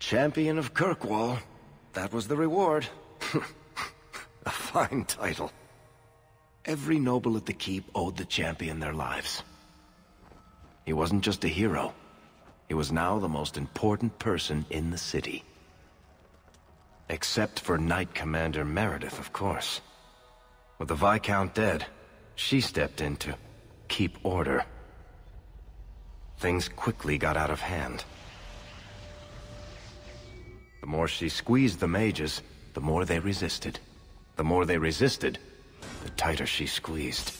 Champion of Kirkwall. That was the reward. A fine title. Every noble at the keep owed the champion their lives. He wasn't just a hero. He was now the most important person in the city. Except for Knight Commander Meredith, of course. With the Viscount dead, she stepped in to keep order. Things quickly got out of hand. The more she squeezed the mages, the more they resisted. The more they resisted, the tighter she squeezed.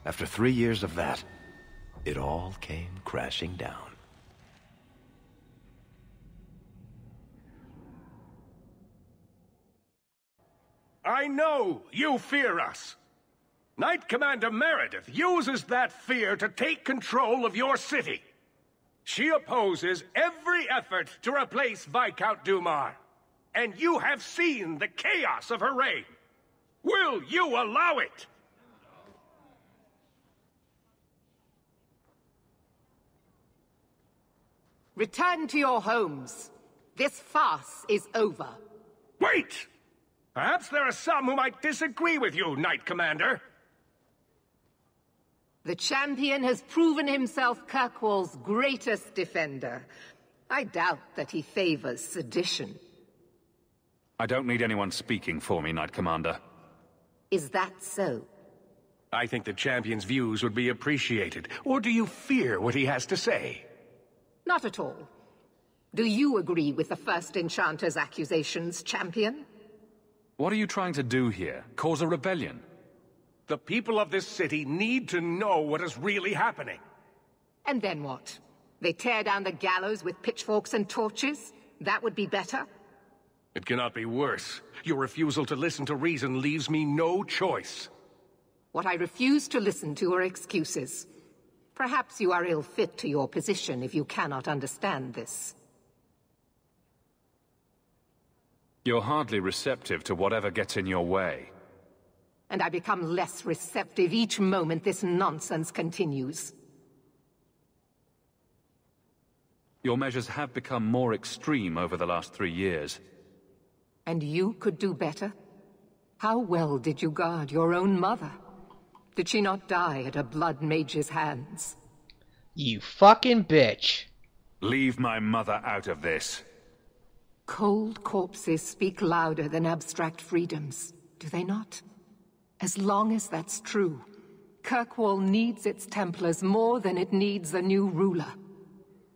After 3 years of that, it all came crashing down. I know you fear us. Knight Commander Meredith uses that fear to take control of your city. She opposes every effort to replace Viscount Dumar. And you have seen the chaos of her reign. Will you allow it? Return to your homes. This farce is over. Wait! Perhaps there are some who might disagree with you, Knight Commander. The champion has proven himself Kirkwall's greatest defender. I doubt that he favors sedition. I don't need anyone speaking for me, Knight Commander. Is that so? I think the champion's views would be appreciated. Or do you fear what he has to say? Not at all. Do you agree with the First Enchanter's accusations, champion? What are you trying to do here? Cause a rebellion? The people of this city need to know what is really happening. And then what? They tear down the gallows with pitchforks and torches? That would be better? It cannot be worse. Your refusal to listen to reason leaves me no choice. What I refuse to listen to are excuses. Perhaps you are ill-fit to your position if you cannot understand this. You're hardly receptive to whatever gets in your way. And I become less receptive each moment this nonsense continues. Your measures have become more extreme over the last 3 years. And you could do better? How well did you guard your own mother? Did she not die at a blood mage's hands? You fucking bitch. Leave my mother out of this. Cold corpses speak louder than abstract freedoms, do they not? As long as that's true, Kirkwall needs its Templars more than it needs a new ruler.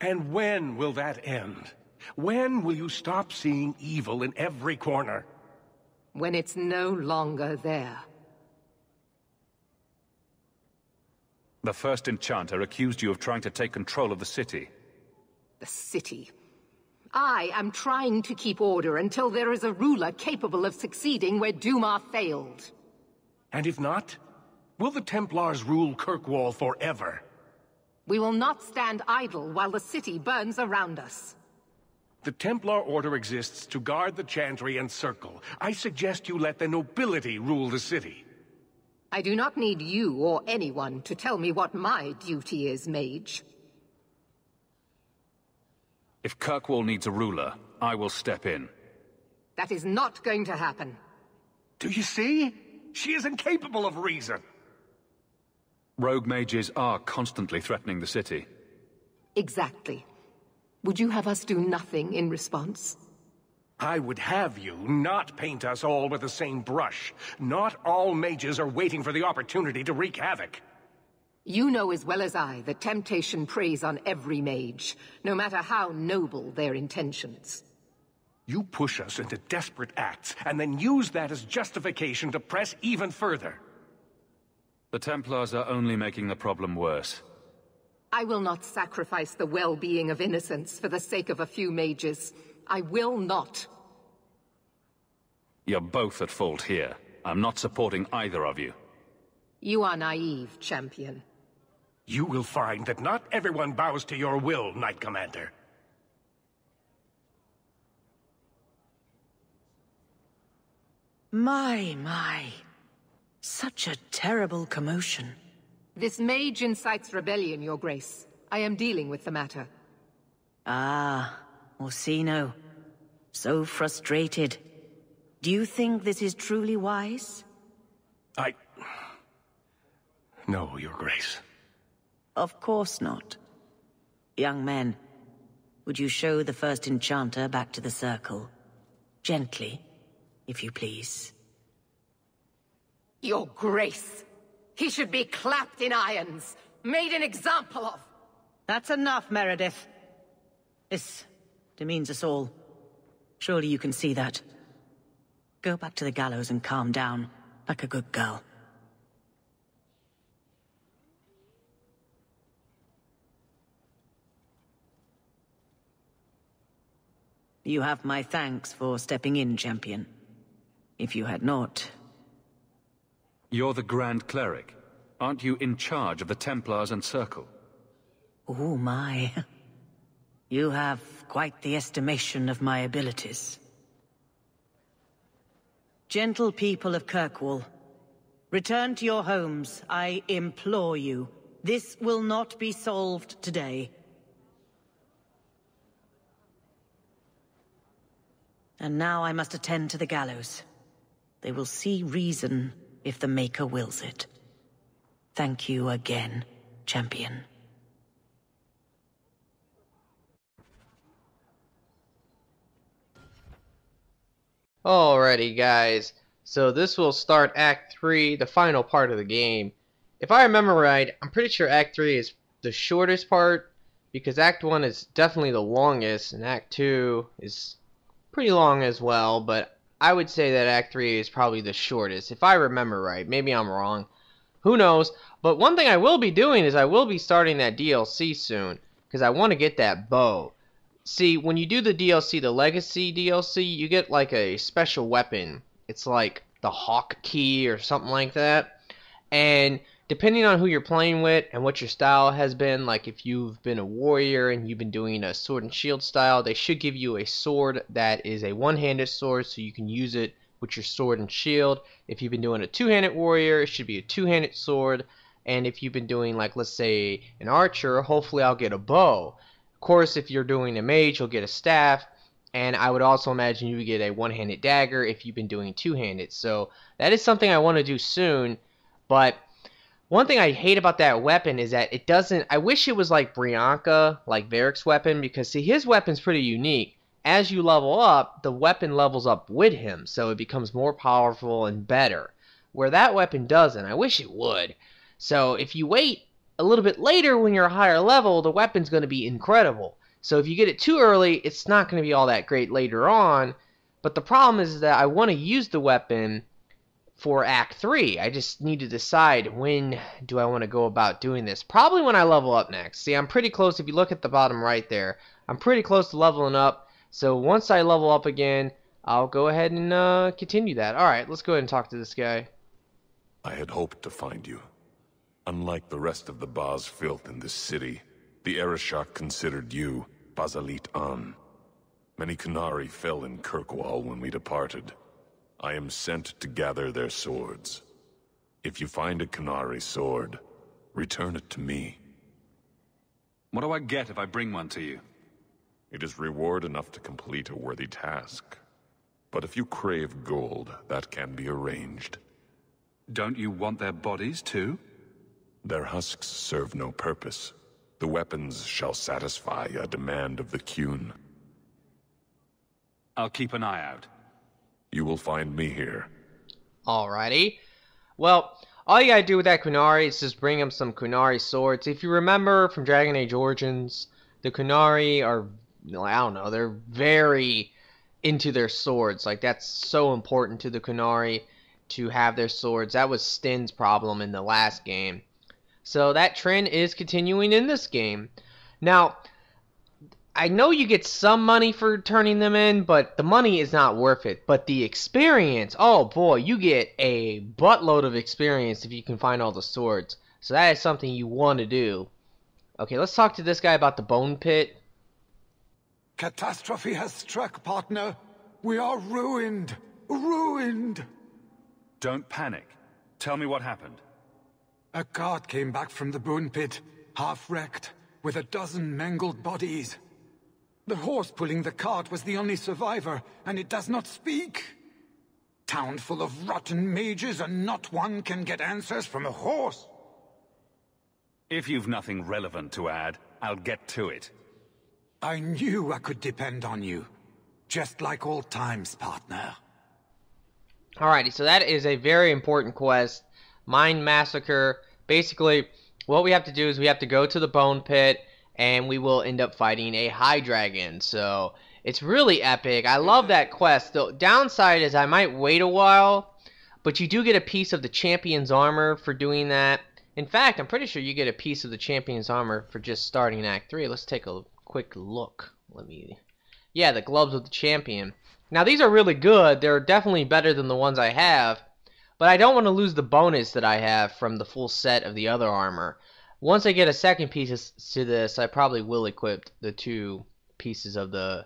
And when will that end? When will you stop seeing evil in every corner? When it's no longer there. The First Enchanter accused you of trying to take control of the city. The city. I am trying to keep order until there is a ruler capable of succeeding where Dumar failed. And if not, will the Templars rule Kirkwall forever? We will not stand idle while the city burns around us. The Templar Order exists to guard the Chantry and Circle. I suggest you let the nobility rule the city. I do not need you or anyone to tell me what my duty is, Mage. If Kirkwall needs a ruler, I will step in. That is not going to happen. Do you see? She is incapable of reason. Rogue mages are constantly threatening the city. Exactly. Would you have us do nothing in response? I would have you not paint us all with the same brush. Not all mages are waiting for the opportunity to wreak havoc. You know as well as I that temptation preys on every mage, no matter how noble their intentions. You push us into desperate acts, and then use that as justification to press even further. The Templars are only making the problem worse. I will not sacrifice the well-being of innocents for the sake of a few mages. I will not. You're both at fault here. I'm not supporting either of you. You are naive, champion. You will find that not everyone bows to your will, Knight Commander. My. Such a terrible commotion. This mage incites rebellion, Your Grace. I am dealing with the matter. Ah, Orsino. So frustrated. Do you think this is truly wise? No, Your Grace. Of course not. Young men, would you show the first enchanter back to the circle? Gently, if you please. Your Grace. He should be clapped in irons, made an example of. That's enough, Meredith. This demeans us all. Surely you can see that. Go back to the gallows and calm down, like a good girl. You have my thanks for stepping in, champion. If you had not... You're the Grand Cleric. Aren't you in charge of the Templars and Circle? Oh my. You have quite the estimation of my abilities. Gentle people of Kirkwall, return to your homes, I implore you. This will not be solved today. And now I must attend to the gallows. They will see reason if the Maker wills it. Thank you again, champion. Alrighty guys, so this will start Act 3, the final part of the game. If I remember right, I'm pretty sure Act 3 is the shortest part, because Act 1 is definitely the longest, and Act 2 is pretty long as well, but I would say that Act 3 is probably the shortest, if I remember right. Maybe I'm wrong. Who knows? But one thing I will be doing is I will be starting that DLC soon, because I want to get that bow. See, when you do the DLC, the Legacy DLC, you get like a special weapon. It's like the Hawk Key or something like that. And depending on who you're playing with and what your style has been, like if you've been a warrior and you've been doing a sword and shield style, they should give you a sword that is a one-handed sword so you can use it with your sword and shield. If you've been doing a two-handed warrior, it should be a two-handed sword. And if you've been doing, like, let's say an archer, hopefully I'll get a bow. Of course, if you're doing a mage, you'll get a staff, and I would also imagine you would get a one-handed dagger if you've been doing two-handed. So that is something I want to do soon, but one thing I hate about that weapon is that it doesn't... I wish it was like Brianka, like Varric's weapon, because, see, his weapon's pretty unique. As you level up, the weapon levels up with him, so it becomes more powerful and better, where that weapon doesn't. I wish it would. So if you wait a little bit later when you're a higher level, the weapon's going to be incredible. So if you get it too early, it's not going to be all that great later on. But the problem is that I want to use the weapon for Act 3. I just need to decide when do I want to go about doing this. Probably when I level up next. See, I'm pretty close. If you look at the bottom right there, I'm pretty close to leveling up. So once I level up again, I'll go ahead and continue that. Alright, let's go ahead and talk to this guy. I had hoped to find you. Unlike the rest of the Baz filth in this city, the Arishok considered you Basalit An. Many Qunari fell in Kirkwall when we departed. I am sent to gather their swords. If you find a Qunari sword, return it to me. What do I get if I bring one to you? It is reward enough to complete a worthy task. But if you crave gold, that can be arranged. Don't you want their bodies too? Their husks serve no purpose. The weapons shall satisfy a demand of the Qun. I'll keep an eye out. You will find me here. Alrighty. Well, all you gotta do with that Qunari is just bring him some Qunari swords. If you remember from Dragon Age Origins, the Qunari are, I don't know, they're very into their swords. Like, that's so important to the Qunari to have their swords. That was Stin's problem in the last game. So that trend is continuing in this game. Now, I know you get some money for turning them in, but the money is not worth it. But the experience, oh boy, you get a buttload of experience if you can find all the swords. So that is something you want to do. Okay, let's talk to this guy about the bone pit. Catastrophe has struck, partner. We are ruined. Ruined. Don't panic. Tell me what happened. A cart came back from the bone pit, half wrecked, with a dozen mangled bodies. The horse pulling the cart was the only survivor, and it does not speak. Town full of rotten mages, and not one can get answers from a horse. If you've nothing relevant to add, I'll get to it. I knew I could depend on you. Just like old times, partner. Alrighty, so that is a very important quest. Mind Massacre. Basically, what we have to do is we have to go to the Bone Pit, and we will end up fighting a High Dragon. So, it's really epic. I love that quest. The downside is I might wait a while, but you do get a piece of the Champion's Armor for doing that. In fact, I'm pretty sure you get a piece of the Champion's Armor for just starting Act 3. Let's take a quick look. Yeah, the Gloves of the Champion. Now, these are really good. They're definitely better than the ones I have, but I don't want to lose the bonus that I have from the full set of the other armor. Once I get a second piece to this, I probably will equip the 2 pieces of the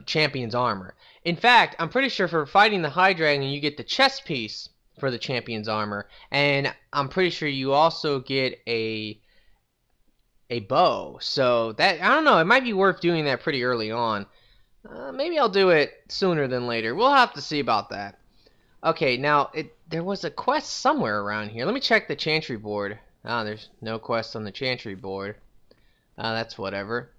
Champion's Armor. In fact, I'm pretty sure for fighting the High Dragon, you get the chest piece for the Champion's Armor, and I'm pretty sure you also get a bow. So that, I don't know, it might be worth doing that pretty early on. Maybe I'll do it sooner than later. We'll have to see about that. Okay, now there was a quest somewhere around here. Let me check the Chantry board. There's no quest on the Chantry board. That's whatever.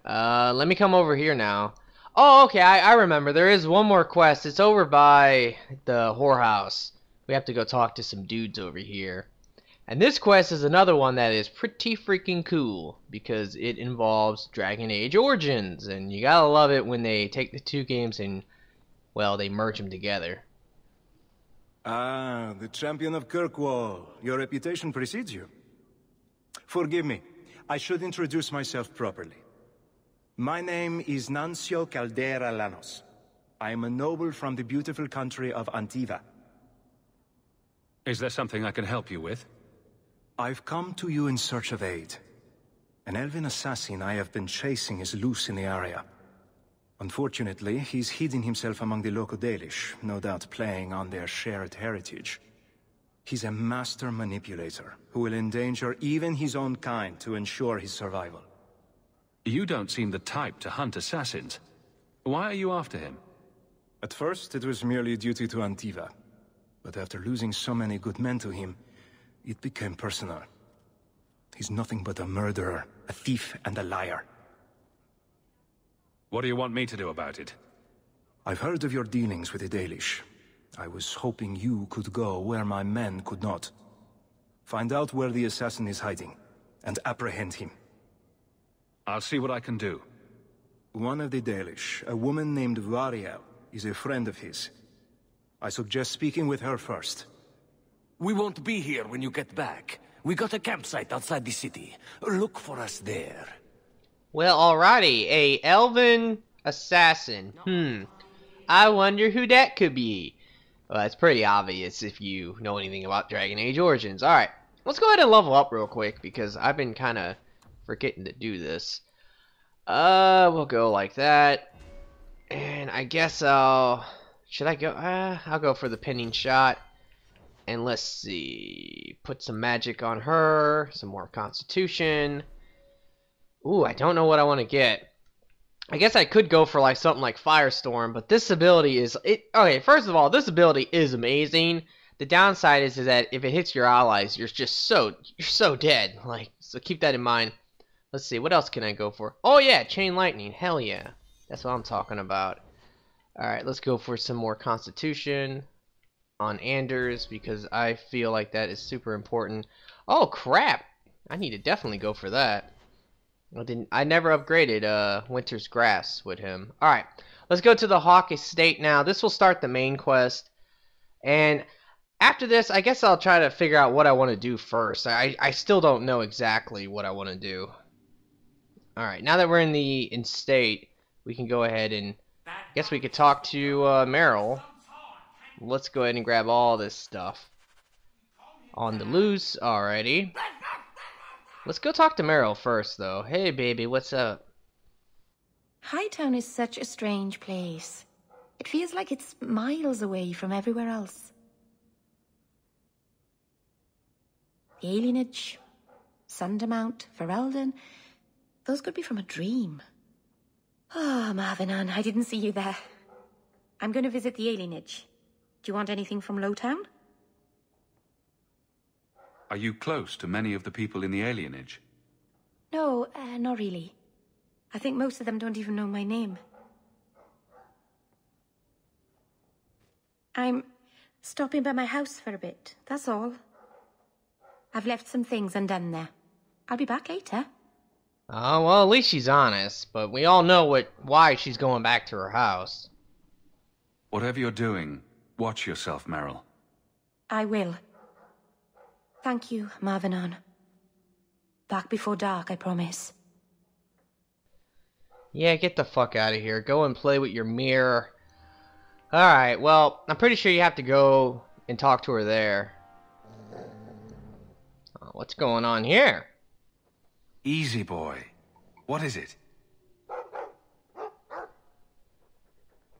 Let me come over here now. Oh, okay, I remember. There is one more quest. It's over by the whorehouse. We have to go talk to some dudes over here. And this quest is another one that is pretty freaking cool, because it involves Dragon Age Origins, and you gotta love it when they take the 2 games and, well, they merge them together. Ah, the champion of Kirkwall. Your reputation precedes you. Forgive me, I should introduce myself properly. My name is Nuncio Caldera Lanos. I am a noble from the beautiful country of Antiva. Is there something I can help you with? I've come to you in search of aid. An elven assassin I have been chasing is loose in the area. Unfortunately, he's hidden himself among the local Dalish, no doubt playing on their shared heritage. He's a master manipulator, who will endanger even his own kind to ensure his survival. You don't seem the type to hunt assassins. Why are you after him? At first, it was merely duty to Antiva. But after losing so many good men to him, it became personal. He's nothing but a murderer, a thief, and a liar. What do you want me to do about it? I've heard of your dealings with the Dalish. I was hoping you could go where my men could not. Find out where the assassin is hiding, and apprehend him. I'll see what I can do. One of the Dalish, a woman named Variel, is a friend of his. I suggest speaking with her first. We won't be here when you get back. We got a campsite outside the city. Look for us there. Well, alrighty, a elven assassin. I wonder who that could be. Well, it's pretty obvious if you know anything about Dragon Age Origins. Alright, let's go ahead and level up real quick, because I've been kind of forgetting to do this. We'll go like that. And I guess should I go? I'll go for the pinning shot. And let's see. Put some magic on her. Some more constitution. Ooh, I don't know what I want to get. I guess I could go for like something like Firestorm, but this ability is okay, first of all, this ability is amazing. The downside is that if it hits your allies, you're so dead. Like, so keep that in mind. Let's see, what else can I go for? Oh yeah, Chain Lightning. Hell yeah. That's what I'm talking about. Alright, let's go for some more constitution on Anders, because I feel like that is super important. Oh crap! I need to definitely go for that. I never upgraded Winter's Grass with him. Alright, let's go to the Hawk Estate now. This will start the main quest. And after this, I guess I'll try to figure out what I want to do first. I still don't know exactly what I want to do. Alright, now that we're in the estate, we can go ahead and I guess we could talk to Meryl. Let's go ahead and grab all this stuff. On the loose, alrighty. Let's go talk to Meryl first, though. Hey, baby, what's up? Hightown is such a strange place. It feels like it's miles away from everywhere else. The alienage, Sundermount, Ferelden. Those could be from a dream. Oh, Marvinan, I didn't see you there. I'm going to visit the alienage. Do you want anything from Lowtown? Are you close to many of the people in the alienage? No, not really. I think most of them don't even know my name. I'm stopping by my house for a bit, that's all. I've left some things undone there. I'll be back later. Oh, well, at least she's honest, but we all know why she's going back to her house. Whatever you're doing, watch yourself, Meryl. I will. Thank you, Marvinan. Back before dark, I promise. Yeah, get the fuck out of here. Go and play with your mirror. Alright, well, I'm pretty sure you have to go and talk to her there. Oh, what's going on here? Easy, boy. What is it?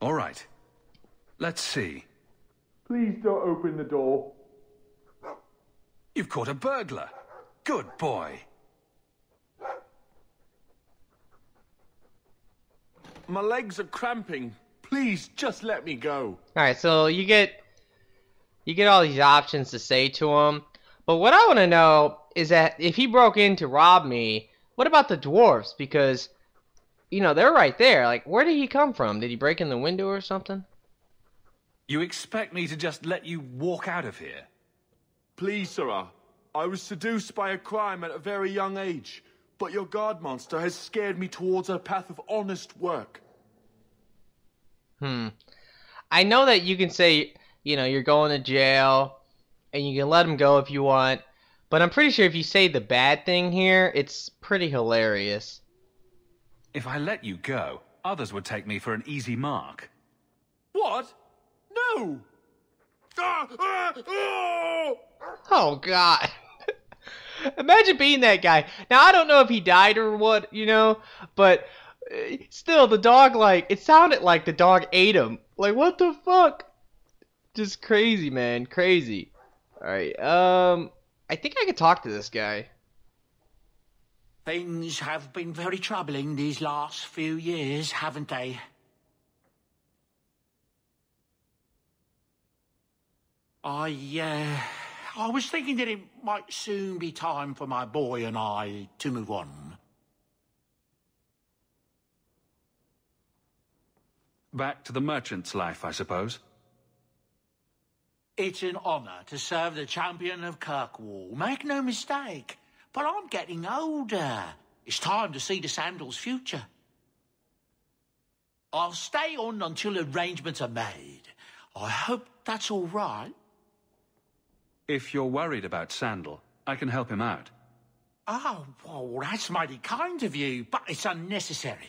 All right. Let's see. Please don't open the door. You've caught a burglar. Good boy. My legs are cramping. Please, just let me go. Alright, so you get all these options to say to him. But what I want to know is that if he broke in to rob me, what about the dwarves? Because, you know, they're right there. Like, where did he come from? Did he break in the window or something? You expect me to just let you walk out of here? Please, sirrah. I was seduced by a crime at a very young age, but your guard monster has scared me towards a path of honest work. I know that you can say, you know, you're going to jail, and you can let him go if you want, but I'm pretty sure if you say the bad thing here, it's pretty hilarious. If I let you go, others would take me for an easy mark. What? No! Oh, God. Imagine being that guy. Now, I don't know if he died or what, you know, but still, the dog, like, it sounded like the dog ate him. Like, what the fuck? Just crazy, man. Crazy. Alright, I think I could talk to this guy. Things have been very troubling these last few years, haven't they? I was thinking that it might soon be time for my boy and I to move on. Back to the merchant's life, I suppose. It's an honor to serve the champion of Kirkwall, make no mistake. But I'm getting older. It's time to see the Sandal's future. I'll stay on until arrangements are made. I hope that's all right. If you're worried about Sandal, I can help him out. Oh, well, that's mighty kind of you, but it's unnecessary.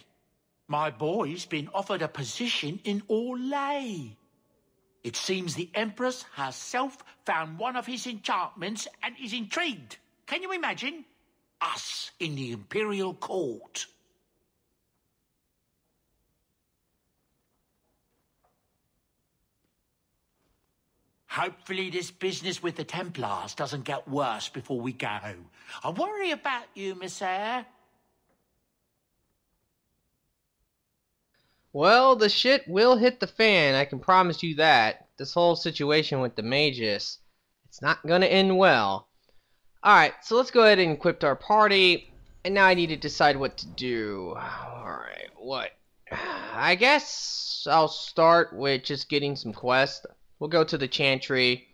My boy's been offered a position in Orlais. It seems the Empress herself found one of his enchantments and is intrigued. Can you imagine? Us in the Imperial Court. Hopefully this business with the Templars doesn't get worse before we go. I worry about you, Miss Eyre. Well, the shit will hit the fan, I can promise you that. This whole situation with the magus, it's not gonna end well. Alright, so let's go ahead and equip our party, and now I need to decide what to do. Alright, what? I guess I'll start with just getting some quests. We'll go to the Chantry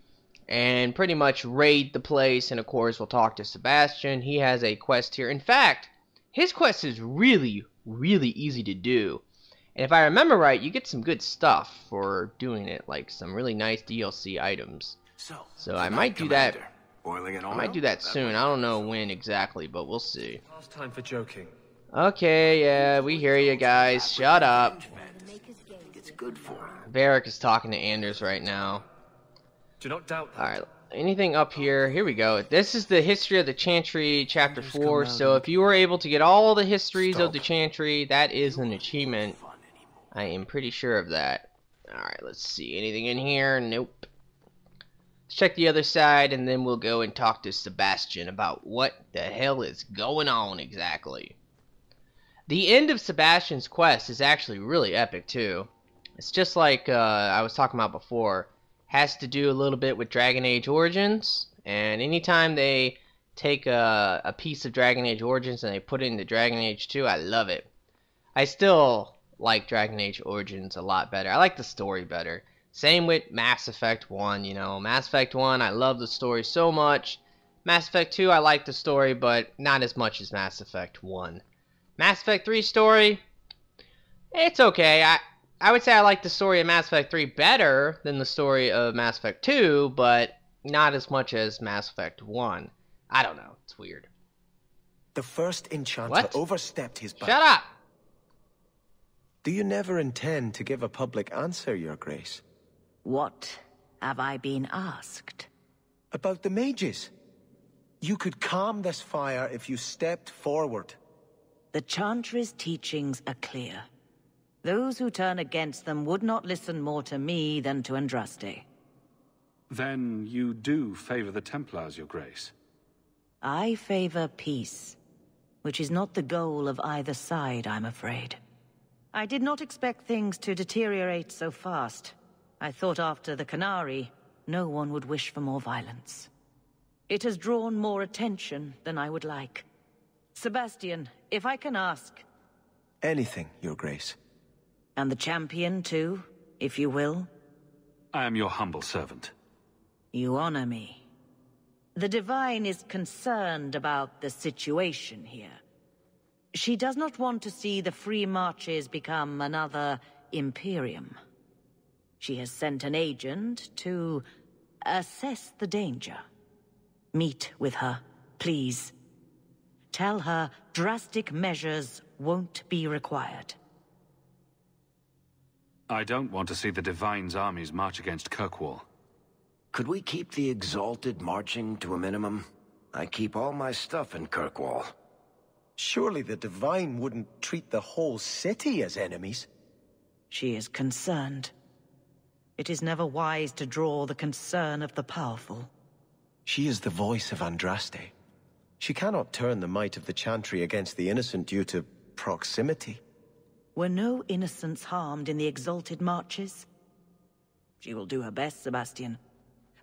and pretty much raid the place, and of course we'll talk to Sebastian. He has a quest here. In fact, his quest is really, really easy to do. And if I remember right, you get some good stuff for doing it, like some really nice DLC items. So I might do that. I might do that soon. I don't know when exactly, but we'll see. Last time for joking. Okay, yeah, we hear you guys. Shut up. It's good for him. Varric is talking to Anders right now. Do not doubt that. Alright, anything up here? Here we go. This is the history of the Chantry, chapter 4. So if you were able to get all the histories of the Chantry, that is an achievement. I am pretty sure of that. Alright, let's see. Anything in here? Nope. Let's check the other side, and then we'll go and talk to Sebastian about what the hell is going on exactly. The end of Sebastian's quest is actually really epic too. It's just like I was talking about before. Has to do a little bit with Dragon Age Origins, and anytime they take a piece of Dragon Age Origins and they put it into Dragon Age 2, I love it. I still like Dragon Age Origins a lot better. I like the story better. Same with Mass Effect 1, you know. Mass Effect 1, I love the story so much. Mass Effect 2, I like the story, but not as much as Mass Effect 1. Mass Effect 3 story, it's okay. I would say I like the story of Mass Effect 3 better than the story of Mass Effect 2, but not as much as Mass Effect 1. I don't know. It's weird. The first enchanter overstepped his bounds. Shut up! Do you never intend to give a public answer, Your Grace? What have I been asked? About the mages. You could calm this fire if you stepped forward. The Chantry's teachings are clear. Those who turn against them would not listen more to me than to Andraste. Then you do favor the Templars, Your Grace? I favor peace, which is not the goal of either side, I'm afraid. I did not expect things to deteriorate so fast. I thought after the Canary, no one would wish for more violence. It has drawn more attention than I would like. Sebastian, if I can ask... Anything, Your Grace. And the champion, too, if you will? I am your humble servant. You honor me. The Divine is concerned about the situation here. She does not want to see the Free Marches become another Imperium. She has sent an agent to assess the danger. Meet with her, please. Tell her drastic measures won't be required. I don't want to see the Divine's armies march against Kirkwall. Could we keep the Exalted marching to a minimum? I keep all my stuff in Kirkwall. Surely the Divine wouldn't treat the whole city as enemies. She is concerned. It is never wise to draw the concern of the powerful. She is the voice of Andraste. She cannot turn the might of the Chantry against the innocent due to proximity. Were no innocents harmed in the Exalted marches? She will do her best, Sebastian.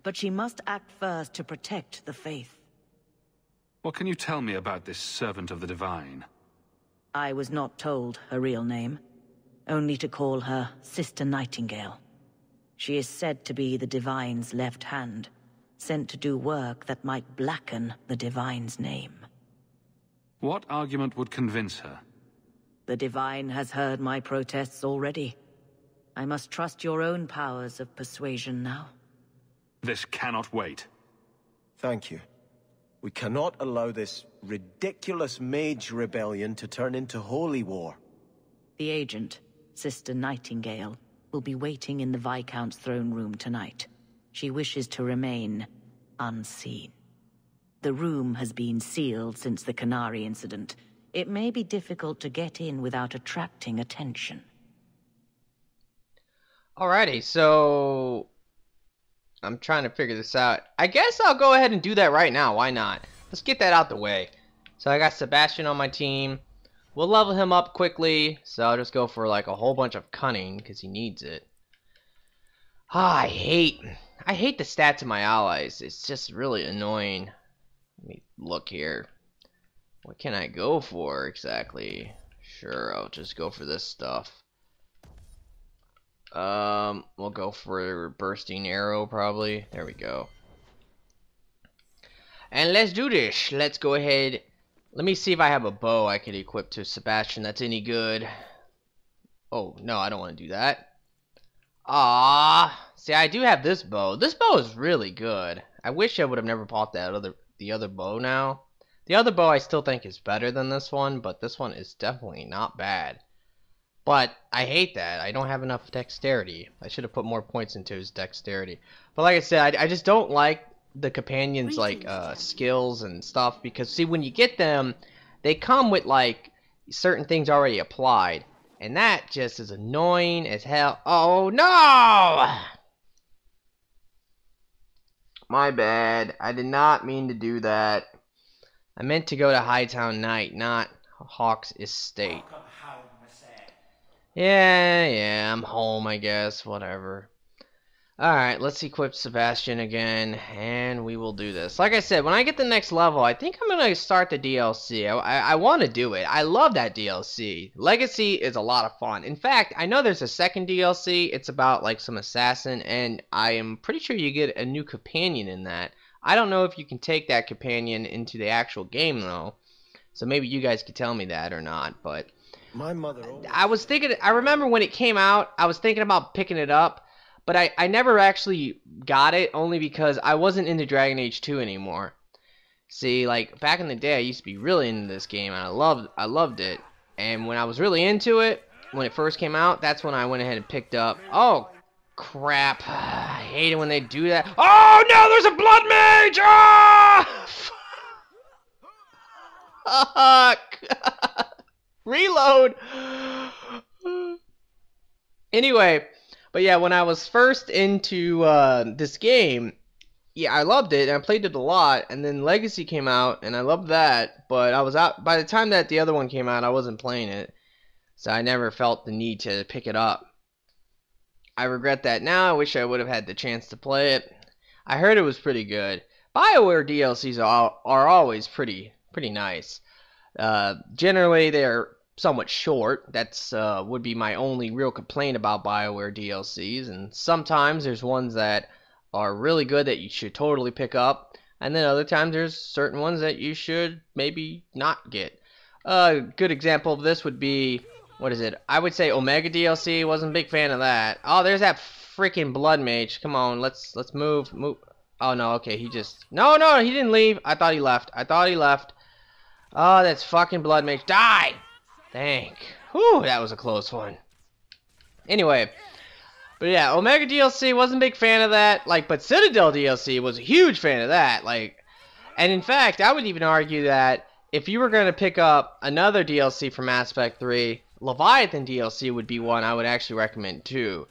But she must act first to protect the faith. What can you tell me about this servant of the Divine? I was not told her real name. Only to call her Sister Nightingale. She is said to be the Divine's left hand, sent to do work that might blacken the Divine's name. What argument would convince her? The Divine has heard my protests already. I must trust your own powers of persuasion now. This cannot wait. Thank you. We cannot allow this ridiculous mage rebellion to turn into holy war. The agent, Sister Nightingale, will be waiting in the Viscount's throne room tonight. She wishes to remain unseen. The room has been sealed since the Canary incident. It may be difficult to get in without attracting attention. Alrighty, so... I'm trying to figure this out. I guess I'll go ahead and do that right now. Why not? Let's get that out the way. So I got Sebastian on my team. We'll level him up quickly. So I'll just go for like a whole bunch of cunning because he needs it. I hate the stats of my allies. It's just really annoying. Let me look here. What can I go for exactly? Sure, I'll just go for this stuff. We'll go for bursting arrow probably. There we go. And let's do this. Let's go ahead. Let me see if I have a bow I could equip to Sebastian that's any good. Oh, no, I don't want to do that. Ah, see, I do have this bow. This bow is really good. I wish I would have never bought the other bow now. The other bow I still think is better than this one, but this one is definitely not bad. But I hate that. I don't have enough dexterity. I should have put more points into his dexterity. But like I said, I just don't like the companions' like skills and stuff, because see, when you get them, they come with like certain things already applied, and that just is annoying as hell. Oh no! My bad. I did not mean to do that. I meant to go to Hightown Knight, not... Hawk's estate. Yeah, I'm home, I guess. Whatever. Alright, let's equip Sebastian again, and we will do this. Like I said, when I get the next level, I think I'm going to start the DLC. I want to do it. I love that DLC. Legacy is a lot of fun. In fact, I know there's a second DLC. It's about, like, some assassin, and I am pretty sure you get a new companion in that. I don't know if you can take that companion into the actual game, though. So maybe you guys could tell me that or not, but... My mother... I remember when it came out, I was thinking about picking it up. But I never actually got it, only because I wasn't into Dragon Age 2 anymore. See, like, back in the day, I used to be really into this game, and I loved it. And when I was really into it, when it first came out, that's when I went ahead and picked up... Oh, crap. I hate it when they do that. Oh, no, there's a blood mage! Ah! Fuck! Reload! Anyway... But yeah, when I was first into this game, yeah, I loved it, and I played it a lot, and then Legacy came out, and I loved that, but I was out, by the time that the other one came out, I wasn't playing it, so I never felt the need to pick it up. I regret that now. I wish I would have had the chance to play it. I heard it was pretty good. BioWare DLCs are always pretty nice. Generally, they're somewhat short. That's would be my only real complaint about BioWare DLCs, and sometimes there's ones that are really good that you should totally pick up, and then other times there's certain ones that you should maybe not get. A good example of this would be, what is it? I would say Omega DLC. Wasn't a big fan of that. Oh, there's that freaking blood mage. Come on, let's move. Oh no, okay, he just no, he didn't leave. I thought he left. Oh, that's fucking blood mage. Die! Thank. Whew, that was a close one. Anyway, but yeah, Omega DLC, wasn't a big fan of that. Like, but Citadel DLC was a huge fan of that. Like, and in fact, I would even argue that if you were going to pick up another DLC from Mass Effect 3, Leviathan DLC would be one I would actually recommend too.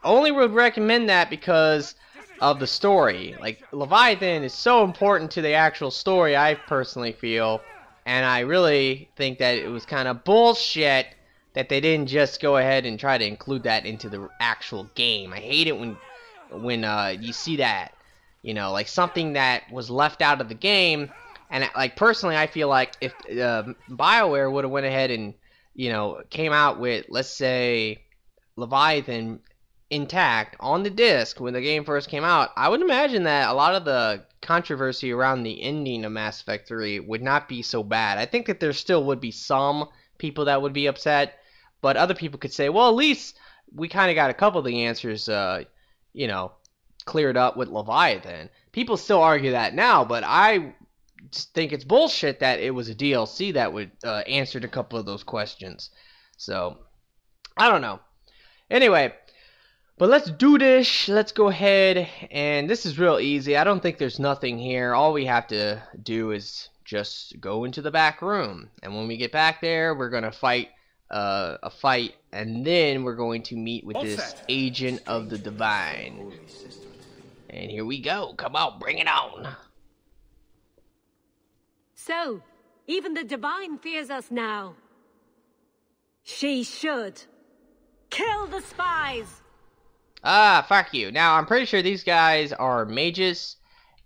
Only would recommend that because of the story. Like, Leviathan is so important to the actual story, I personally feel. And I really think that it was kind of bullshit that they didn't just go ahead and try to include that into the actual game. I hate it when you see that, you know, like something that was left out of the game. And like personally, I feel like if BioWare would have went ahead and, you know, came out with, let's say, Leviathan intact on the disc when the game first came out, I would imagine that a lot of the controversy around the ending of Mass Effect 3 would not be so bad. I think that there still would be some people that would be upset, but other people could say, well, at least we kind of got a couple of the answers, you know, cleared up with Leviathan. People still argue that now, but I just think it's bullshit that it was a DLC that would answer a couple of those questions. So, I don't know. Anyway, but let's do this. Let's go ahead, and this is real easy. I don't think there's nothing here. All we have to do is just go into the back room, and when we get back there, we're going to fight a fight, and then we're going to meet with this Agent of the Divine. And here we go. Come on, bring it on. So, even the Divine fears us now. She should. Kill the spies! Ah, fuck you. Now, I'm pretty sure these guys are mages,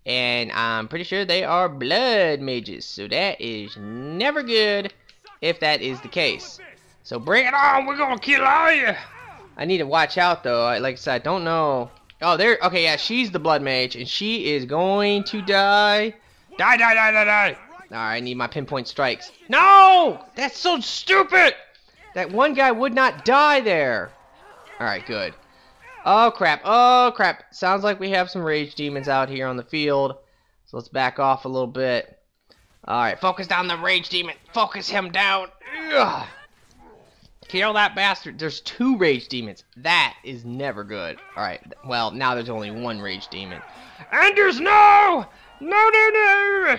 and I'm pretty sure they are blood mages, so that is never good if that is the case. So bring it on, we're gonna kill all of you! I need to watch out, though. Like I said, I don't know. Oh, there, okay, yeah, she's the blood mage, and she is going to die. Die! Alright, I need my pinpoint strikes. No! That's so stupid! That one guy would not die there. Alright, good. Oh crap, sounds like we have some rage demons out here on the field, so let's back off a little bit. Alright, focus down the rage demon, focus him down. Ugh. Kill that bastard. There's 2 rage demons, that is never good. Alright, well, now there's only 1 rage demon. Anders, no! No!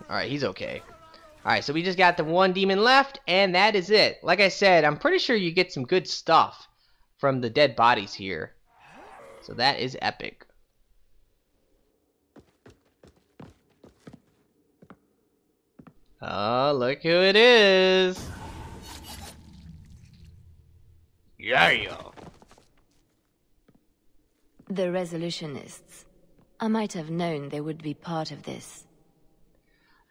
Alright, he's okay. Alright, so we just got the 1 demon left, and that is it. Like I said, I'm pretty sure you get some good stuff from the dead bodies here. So that is epic. Oh, look who it is. Yeah. The resolutionists. I might have known they would be part of this.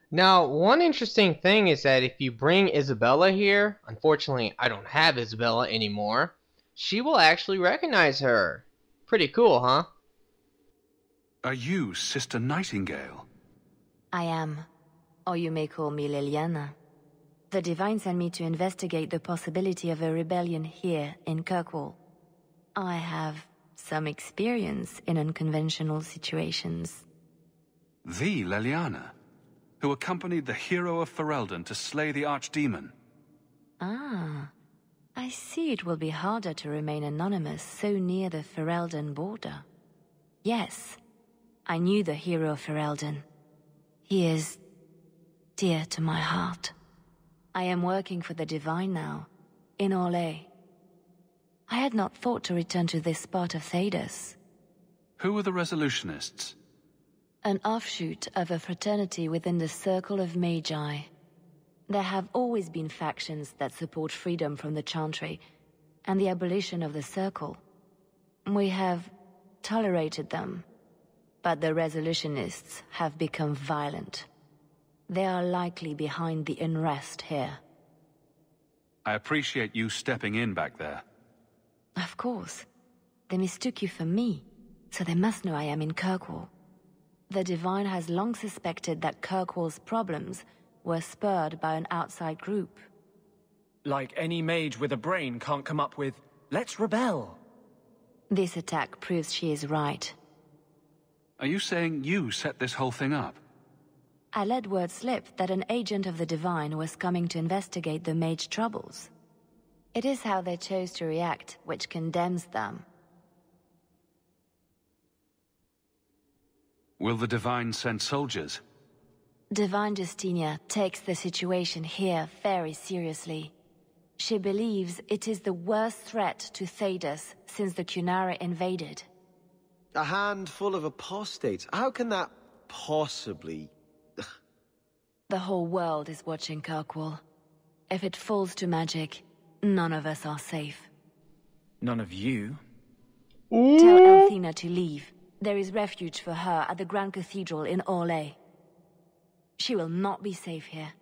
Now, one interesting thing is that if you bring Isabella here, unfortunately I don't have Isabella anymore, she will actually recognize her. Pretty cool, huh? Are you Sister Nightingale? I am. Or you may call me Liliana. The Divine sent me to investigate the possibility of a rebellion here in Kirkwall. I have some experience in unconventional situations. The Liliana, who accompanied the hero of Ferelden to slay the archdemon. Ah, I see it will be harder to remain anonymous so near the Ferelden border. Yes, I knew the hero of Ferelden. He is dear to my heart. I am working for the Divine now, in Orlais. I had not thought to return to this part of Thedas. Who are the resolutionists? An offshoot of a fraternity within the Circle of Magi. There have always been factions that support freedom from the Chantry and the abolition of the Circle. We have tolerated them, but the resolutionists have become violent. They are likely behind the unrest here. I appreciate you stepping in back there. Of course. They mistook you for me, so they must know I am in Kirkwall. The Divine has long suspected that Kirkwall's problems were spurred by an outside group. Like any mage with a brain can't come up with, let's rebel. This attack proves she is right. Are you saying you set this whole thing up? I let word slip that an agent of the Divine was coming to investigate the mage troubles. It is how they chose to react which condemns them. Will the Divine send soldiers? Divine Justinia takes the situation here very seriously. She believes it is the worst threat to Thedas since the Cunara invaded. A handful of apostates? How can that possibly... The whole world is watching Kirkwall. If it falls to magic, none of us are safe. None of you? Tell Elthina to leave. There is refuge for her at the Grand Cathedral in Orlais. She will not be safe here.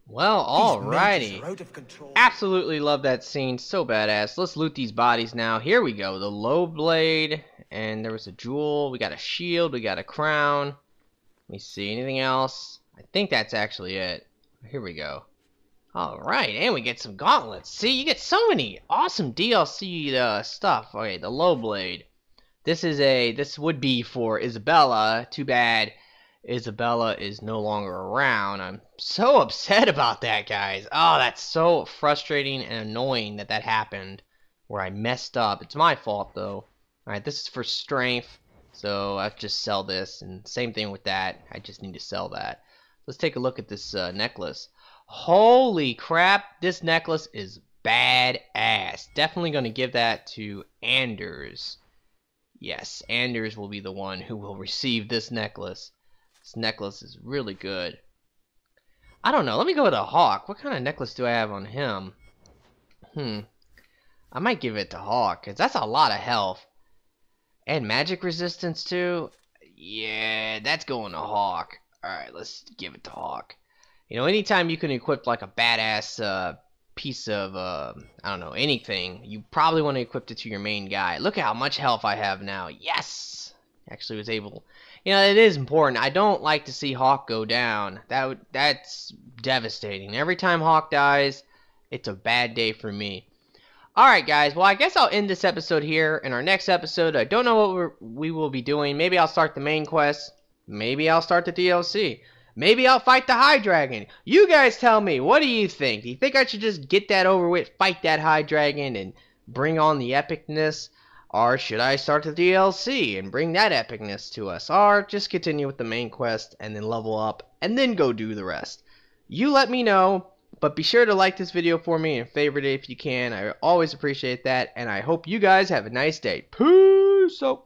Well, alrighty. Absolutely love that scene. So badass. Let's loot these bodies now. Here we go. The low blade. And there was a jewel. We got a shield. We got a crown. Let me see. Anything else? I think that's actually it. Here we go. Alright. And we get some gauntlets. See, you get so many awesome DLC stuff. Okay, the low blade. This would be for Isabella. Too bad Isabella is no longer around. I'm so upset about that, guys. Oh, that's so frustrating and annoying that happened. Where I messed up. It's my fault, though. Alright, this is for strength. So I have to just sell this. And same thing with that. I just need to sell that. Let's take a look at this necklace. Holy crap. This necklace is badass. Definitely going to give that to Anders. Yes, Anders will be the one who will receive this necklace. This necklace is really good. I don't know. Let me go with a Hawk. What kind of necklace do I have on him? I might give it to Hawk, because that's a lot of health. And magic resistance, too? Yeah, that's going to Hawk. Alright, let's give it to Hawk. You know, anytime you can equip, like, a badass piece of, I don't know, anything, you probably want to equip it to your main guy. Look at how much health I have now. Yes! Actually was able... You know, it is important. I don't like to see Hawk go down. That's devastating. Every time Hawk dies, it's a bad day for me. Alright, guys. Well, I guess I'll end this episode here. In our next episode, I don't know what we will be doing. Maybe I'll start the main quest. Maybe I'll start the DLC. Maybe I'll fight the High Dragon. You guys tell me. What do you think? Do you think I should just get that over with, fight that High Dragon, and bring on the epicness? Or should I start the DLC and bring that epicness to us? Or just continue with the main quest and then level up and then go do the rest? You let me know. But be sure to like this video for me and favorite it if you can. I always appreciate that. And I hope you guys have a nice day. Peace out.